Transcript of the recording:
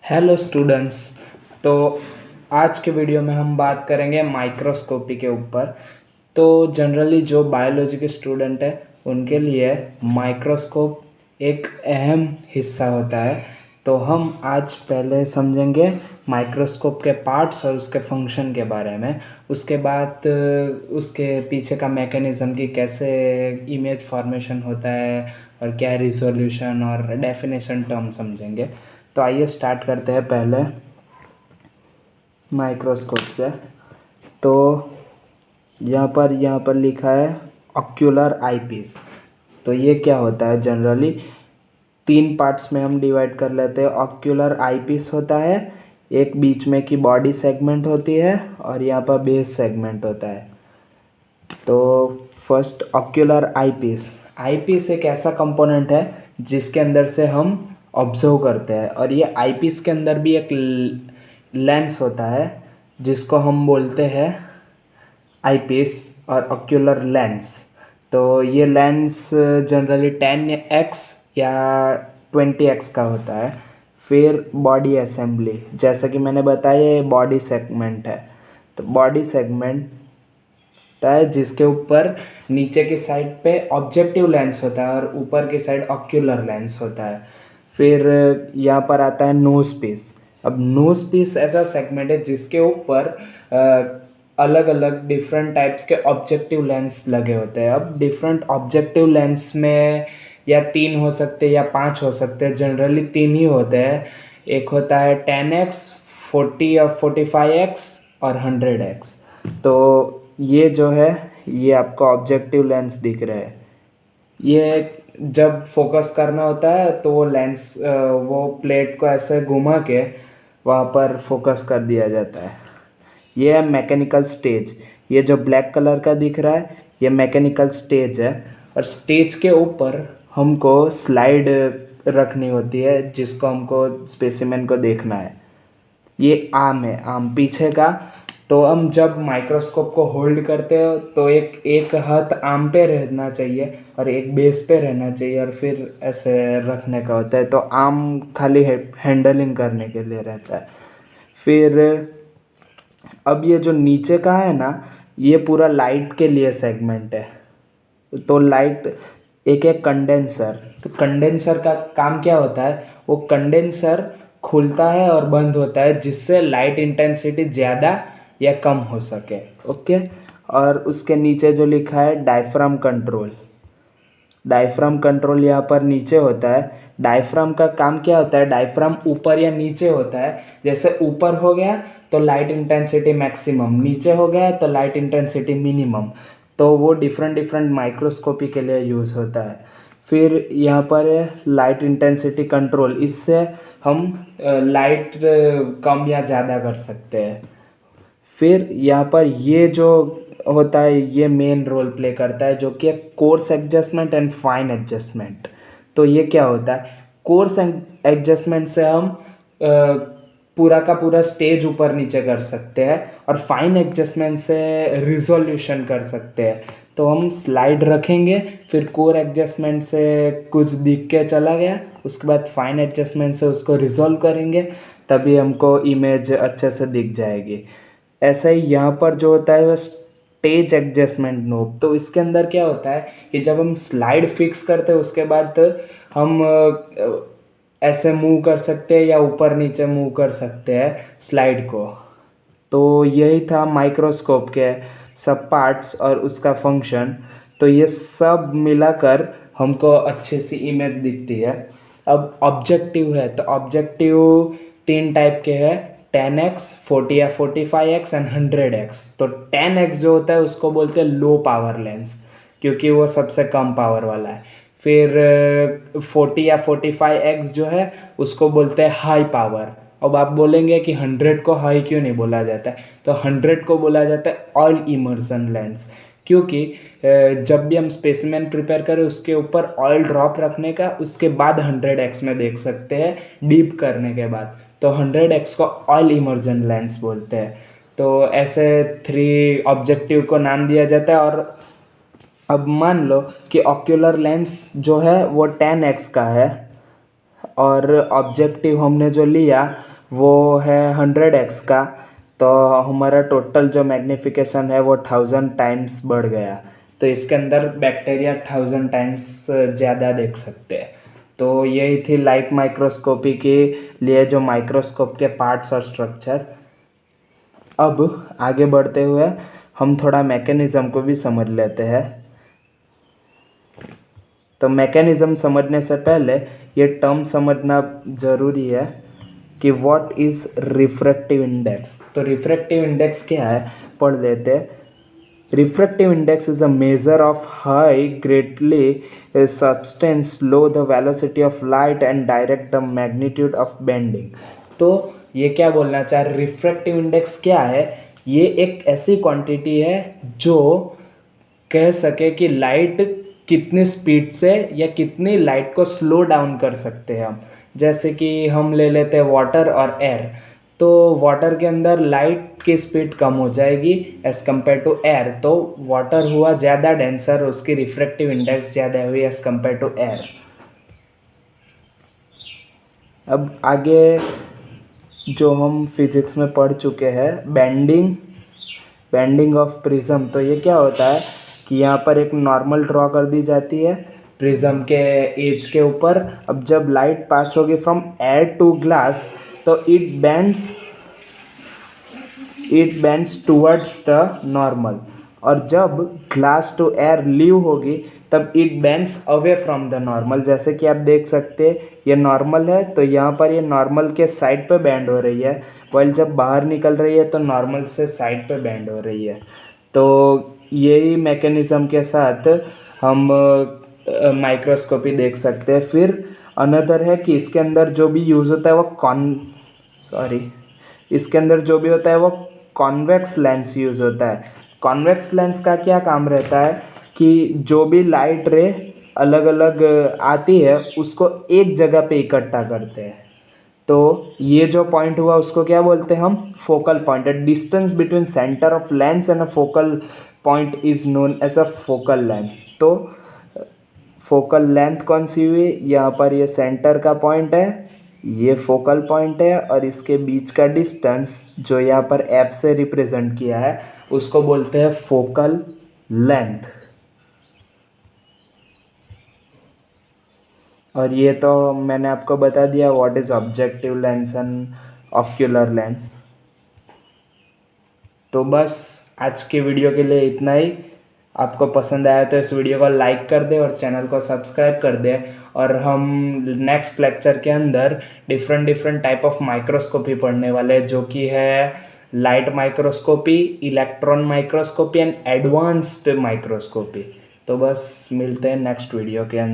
Hello students. तो आज के वीडियो में हम बात करेंगे माइक्रोस्कोपी के ऊपर। तो जनरली जो बायोलॉजी के स्टूडेंट हैं उनके लिए माइक्रोस्कोप एक अहम हिस्सा होता है। तो हम आज पहले समझेंगे माइक्रोस्कोप के पार्ट्स और उसके फंक्शन के बारे में। उसके बाद उसके पीछे का मैकेनिज़्म कि कैसे इमेज फॉर्मेशन होता है और क्या रिजोल्यूशन और डेफिनेशन टर्म समझेंगे। तो आइए स्टार्ट करते हैं पहले माइक्रोस्कोप से। तो यहाँ पर लिखा है ऑक्यूलर आईपीस। तो ये क्या होता है? जनरली 3 पार्ट्स में हम डिवाइड कर लेते हैं। ऑक्यूलर आईपीस होता है, एक बीच में की बॉडी सेगमेंट होती है और यहाँ पर बेस सेगमेंट होता है। तो फर्स्ट ऑक्यूलर आईपीस। आईपीस एक ऐसा कंपोनेंट है जिसके अंदर से हम ऑब्जर्व करते हैं, और ये आईपीस के अंदर भी एक लेंस होता है जिसको हम बोलते हैं आईपीस और ऑक्यूलर लेंस। तो ये लेंस जनरली 10x या 20x का होता है। फिर बॉडी असेंबली, जैसा कि मैंने बताया ये बॉडी सेगमेंट है। तो बॉडी सेगमेंट है जिसके ऊपर नीचे की साइड पे ऑब्जेक्टिव लेंस होता है और ऊपर की साइड ऑक्यूलर लेंस होता है। फिर यहाँ पर आता है नोज पीस। अब नोज पीस ऐसा सेगमेंट है जिसके ऊपर अलग अलग डिफरेंट टाइप्स के ऑब्जेक्टिव लेंस लगे होते हैं। अब डिफरेंट ऑब्जेक्टिव लेंस में या 3 हो सकते हैं या 5 हो सकते हैं। जनरली 3 ही होते हैं। एक होता है 10x, 40 या 45x और 100x। तो ये जो है ये आपको ऑब्जेक्टिव लेंस दिख रहा है। ये जब फोकस करना होता है तो वो लेंस वो प्लेट को ऐसे घुमा के वहाँ पर फोकस कर दिया जाता है। ये है मैकेनिकल स्टेज। ये जो ब्लैक कलर का दिख रहा है ये मैकेनिकल स्टेज है, और स्टेज के ऊपर हमको स्लाइड रखनी होती है जिसको हमको स्पेसिमेन को देखना है। ये आर्म है, आर्म पीछे का। तो हम जब माइक्रोस्कोप को होल्ड करते हो तो एक हाथ आर्म पे रहना चाहिए और एक बेस पे रहना चाहिए, और फिर ऐसे रखने का होता है। तो आर्म खाली हैंडलिंग करने के लिए रहता है। फिर अब ये जो नीचे का है ना, ये पूरा लाइट के लिए सेगमेंट है। तो लाइट एक है कंडेंसर। तो कंडेंसर का काम क्या होता है? वो कंडेंसर खुलता है और बंद होता है जिससे लाइट इंटेंसिटी ज़्यादा या कम हो सके। ओके। और उसके नीचे जो लिखा है डायफ्राम कंट्रोल। डायफ्राम कंट्रोल यहाँ पर नीचे होता है। डायफ्राम का काम क्या होता है? डायफ्राम ऊपर या नीचे होता है। जैसे ऊपर हो गया तो लाइट इंटेंसिटी मैक्सिमम, नीचे हो गया तो लाइट इंटेंसिटी मिनिमम। तो वो डिफरेंट डिफरेंट माइक्रोस्कोपी के लिए यूज़ होता है। फिर यहाँ पर है लाइट इंटेंसिटी कंट्रोल। इससे हम लाइट कम या ज़्यादा कर सकते हैं। फिर यहाँ पर ये जो होता है ये मेन रोल प्ले करता है, जो कि course adjustment and fine adjustment. तो ये क्या होता है? कोर्स एडजस्टमेंट से हम पूरा का पूरा स्टेज ऊपर नीचे कर सकते हैं, और फाइन एडजस्टमेंट से रिजोल्यूशन कर सकते हैं। तो हम स्लाइड रखेंगे, फिर कोर एडजस्टमेंट से कुछ दिख के चला गया, उसके बाद फाइन एडजस्टमेंट से उसको रिजोल्व करेंगे, तभी हमको इमेज अच्छे से दिख जाएगी। ऐसा ही यहाँ पर जो होता है वह स्टेज एडजस्टमेंट नोब। तो इसके अंदर क्या होता है कि जब हम स्लाइड फिक्स करते हैं उसके बाद हम ऐसे मूव कर सकते हैं या ऊपर नीचे मूव कर सकते हैं स्लाइड को। तो यही था माइक्रोस्कोप के सब पार्ट्स और उसका फंक्शन। तो ये सब मिलाकर हमको अच्छी सी इमेज दिखती है। अब ऑब्जेक्टिव है, तो ऑब्जेक्टिव 3 टाइप के हैं, 10x, 40 या 45x एंड 100x। तो 10x जो होता है उसको बोलते हैं लो पावर लेंस, क्योंकि वो सबसे कम पावर वाला है। फिर 40 या 45x जो है उसको बोलते हैं हाई पावर। अब आप बोलेंगे कि 100 को हाई क्यों नहीं बोला जाता है? तो 100 को बोला जाता है ऑयल इमर्सन लेंस, क्योंकि जब भी हम स्पेसिमेन प्रिपेयर करें उसके ऊपर ऑयल ड्रॉप रखने का, उसके बाद 100x में देख सकते हैं डीप करने के बाद। तो 100x को ऑयल इमर्जन लेंस बोलते हैं। तो ऐसे 3 ऑब्जेक्टिव को नाम दिया जाता है। और अब मान लो कि ऑक्यूलर लेंस जो है वो 10x का है, और ऑब्जेक्टिव हमने जो लिया वो है 100x का, तो हमारा टोटल जो मैग्नीफिकेशन है वो 1000 टाइम्स बढ़ गया। तो इसके अंदर बैक्टीरिया 1000 टाइम्स ज़्यादा देख सकते हैं। तो यही थी लाइट माइक्रोस्कोपी के लिए जो माइक्रोस्कोप के पार्ट्स और स्ट्रक्चर। अब आगे बढ़ते हुए हम थोड़ा मैकेनिज़्म को भी समझ लेते हैं। तो मैकेनिज़्म समझने से पहले ये टर्म समझना ज़रूरी है कि व्हाट इज़ रिफ्रैक्टिव इंडेक्स। तो रिफ्रैक्टिव इंडेक्स क्या है, पढ़ लेते हैं। Refractive index is a measure of high greatly substance slow the velocity of light and direct the magnitude of bending। तो ये क्या बोलना चाह रहे, रिफ्रैक्टिव इंडेक्स क्या है? ये एक ऐसी क्वांटिटी है जो कह सके कि लाइट कितनी स्पीड से या कितनी लाइट को स्लो डाउन कर सकते हैं हम। जैसे कि हम ले लेते हैं वाटर और एयर। तो वाटर के अंदर लाइट की स्पीड कम हो जाएगी एज़ कम्पेयर टू एयर। तो वाटर हुआ ज़्यादा डेंसर, उसकी रिफ्रैक्टिव इंडेक्स ज़्यादा हुई एज़ कम्पेयर टू एयर। अब आगे जो हम फिजिक्स में पढ़ चुके हैं, बेंडिंग ऑफ प्रिज्म। तो ये क्या होता है कि यहाँ पर एक नॉर्मल ड्रॉ कर दी जाती है प्रिज्म के एज के ऊपर। अब जब लाइट पास होगी फ्रॉम एयर टू ग्लास तो it bends towards the normal, और जब ग्लास टू एयर लीव होगी तब it bends away from the normal. जैसे कि आप देख सकते हैं ये नॉर्मल है, तो यहाँ पर ये नॉर्मल के साइड पे बेंड हो रही है, वाइल जब बाहर निकल रही है तो नॉर्मल से साइड पे बेंड हो रही है। तो यही मैकेनिज़्म के साथ हम माइक्रोस्कोपी देख सकते हैं। फिर अनदर है कि इसके अंदर जो भी यूज़ होता है वो इसके अंदर जो भी होता है वो कॉन्वेक्स लेंस यूज़ होता है। कॉन्वेक्स लेंस का क्या काम रहता है कि जो भी लाइट रे अलग अलग आती है उसको एक जगह पे इकट्ठा करते हैं। तो ये जो पॉइंट हुआ उसको क्या बोलते हैं हम, focal point. Distance between centre of lens and a focal point is known as a focal length. तो फोकल लेंथ कौन सी हुई, यहाँ पर ये सेंटर का पॉइंट है, ये फोकल पॉइंट है, और इसके बीच का डिस्टेंस जो यहाँ पर एफ से रिप्रेजेंट किया है उसको बोलते हैं फोकल लेंथ। और ये तो मैंने आपको बता दिया what is objective lens and ocular lens. तो बस आज के वीडियो के लिए इतना ही। आपको पसंद आया तो इस वीडियो को लाइक कर दे और चैनल को सब्सक्राइब कर दे। और हम नेक्स्ट लेक्चर के अंदर डिफरेंट टाइप ऑफ माइक्रोस्कोपी पढ़ने वाले, जो कि है light microscopy, electron microscopy and advanced microscopy. तो बस मिलते हैं नेक्स्ट वीडियो के अंदर।